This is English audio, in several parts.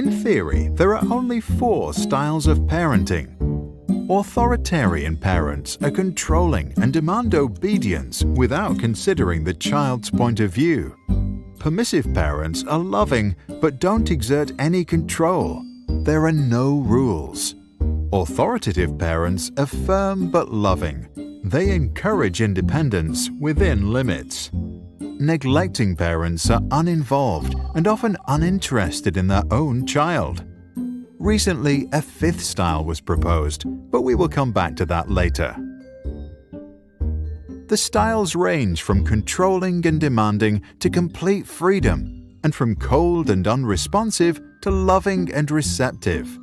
In theory, there are only 4 styles of parenting. Authoritarian parents are controlling and demand obedience without considering the child's point of view. Permissive parents are loving but don't exert any control. There are no rules. Authoritative parents are firm but loving. They encourage independence within limits. Neglecting parents are uninvolved and often uninterested in their own child. Recently, a 5th style was proposed, but we will come back to that later. The styles range from controlling and demanding to complete freedom, and from cold and unresponsive to loving and receptive.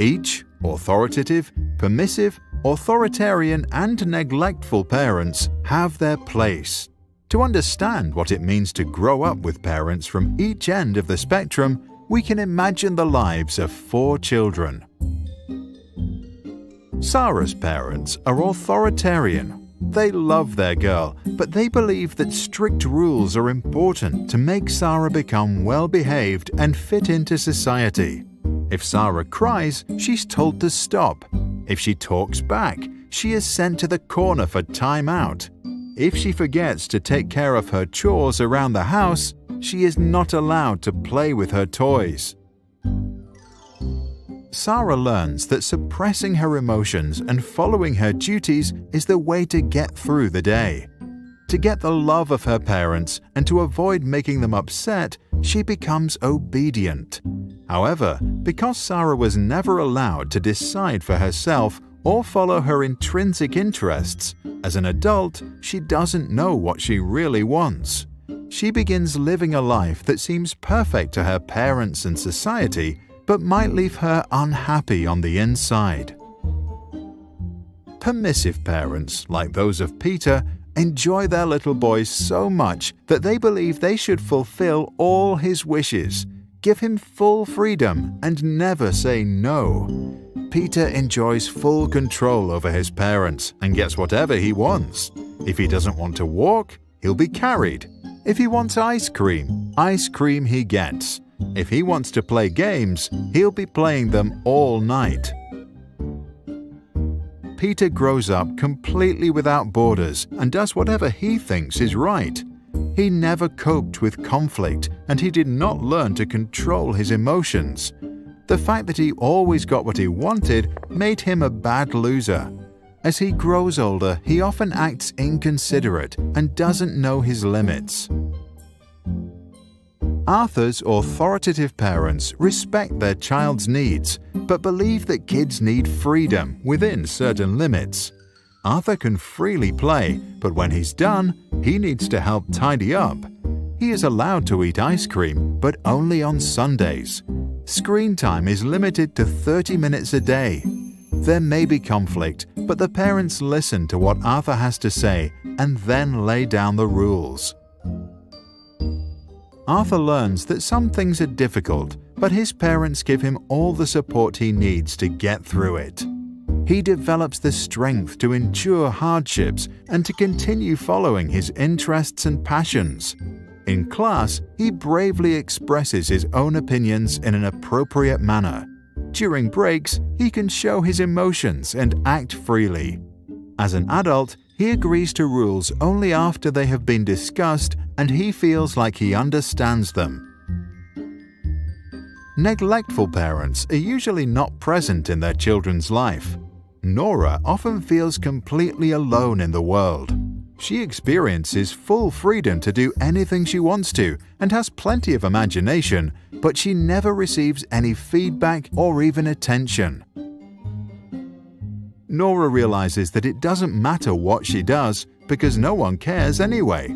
Each, authoritative, permissive, authoritarian, and neglectful parents have their place. To understand what it means to grow up with parents from each end of the spectrum, we can imagine the lives of 4 children. Sarah's parents are authoritarian. They love their girl, but they believe that strict rules are important to make Sarah become well-behaved and fit into society. If Sarah cries, she's told to stop. If she talks back, she is sent to the corner for time out. If she forgets to take care of her chores around the house, she is not allowed to play with her toys. Sarah learns that suppressing her emotions and following her duties is the way to get through the day. To get the love of her parents and to avoid making them upset, she becomes obedient. However, because Sarah was never allowed to decide for herself or follow her intrinsic interests, as an adult, she doesn't know what she really wants. She begins living a life that seems perfect to her parents and society, but might leave her unhappy on the inside. Permissive parents, like those of Peter, enjoy their little boy so much that they believe they should fulfill all his wishes, give him full freedom, and never say no. Peter enjoys full control over his parents and gets whatever he wants. If he doesn't want to walk, he'll be carried. If he wants ice cream he gets. If he wants to play games, he'll be playing them all night. Peter grows up completely without borders and does whatever he thinks is right. He never coped with conflict, and he did not learn to control his emotions. The fact that he always got what he wanted made him a bad loser. As he grows older, he often acts inconsiderate and doesn't know his limits. Arthur's authoritative parents respect their child's needs, but believe that kids need freedom within certain limits. Arthur can freely play, but when he's done, he needs to help tidy up. He is allowed to eat ice cream, but only on Sundays. Screen time is limited to 30 minutes a day. There may be conflict, but the parents listen to what Arthur has to say and then lay down the rules. Arthur learns that some things are difficult, but his parents give him all the support he needs to get through it. He develops the strength to endure hardships and to continue following his interests and passions. In class, he bravely expresses his own opinions in an appropriate manner. During breaks, he can show his emotions and act freely. As an adult, he agrees to rules only after they have been discussed and he feels like he understands them. Neglectful parents are usually not present in their children's life. Nora often feels completely alone in the world. She experiences full freedom to do anything she wants to and has plenty of imagination, but she never receives any feedback or even attention. Nora realizes that it doesn't matter what she does because no one cares anyway.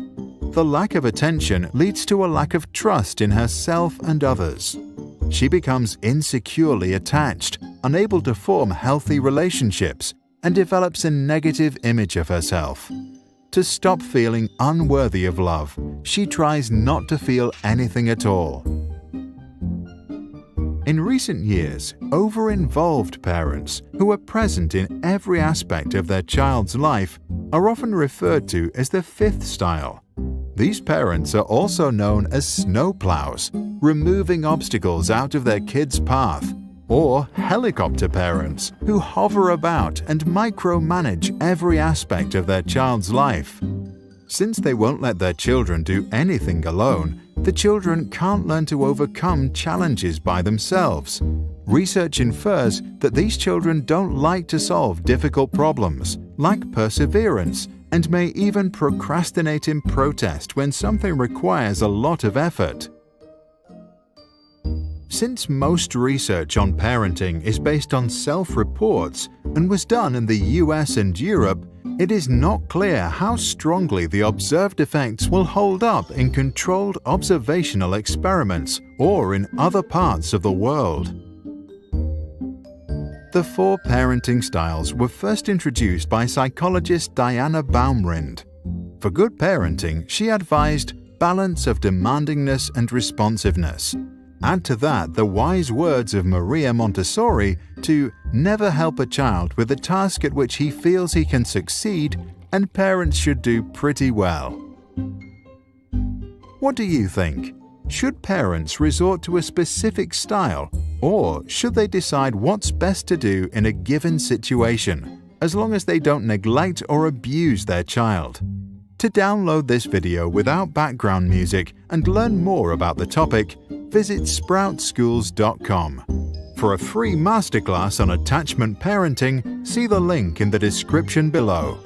The lack of attention leads to a lack of trust in herself and others. She becomes insecurely attached, unable to form healthy relationships, and develops a negative image of herself. To stop feeling unworthy of love, she tries not to feel anything at all. In recent years, over-involved parents who are present in every aspect of their child's life are often referred to as the 5th style. These parents are also known as snowplows. removing obstacles out of their kids' path, or helicopter parents who hover about and micromanage every aspect of their child's life. Since they won't let their children do anything alone, the children can't learn to overcome challenges by themselves. Research infers that these children don't like to solve difficult problems, lack perseverance, and may even procrastinate in protest when something requires a lot of effort. Since most research on parenting is based on self-reports and was done in the US and Europe, it is not clear how strongly the observed effects will hold up in controlled observational experiments or in other parts of the world. The 4 parenting styles were first introduced by psychologist Diana Baumrind. For good parenting, she advised balance of demandingness and responsiveness. Add to that the wise words of Maria Montessori to never help a child with a task at which he feels he can succeed, and parents should do pretty well. What do you think? Should parents resort to a specific style, or should they decide what's best to do in a given situation, as long as they don't neglect or abuse their child? To download this video without background music and learn more about the topic, visit sproutschools.com. For a free masterclass on attachment parenting, see the link in the description below.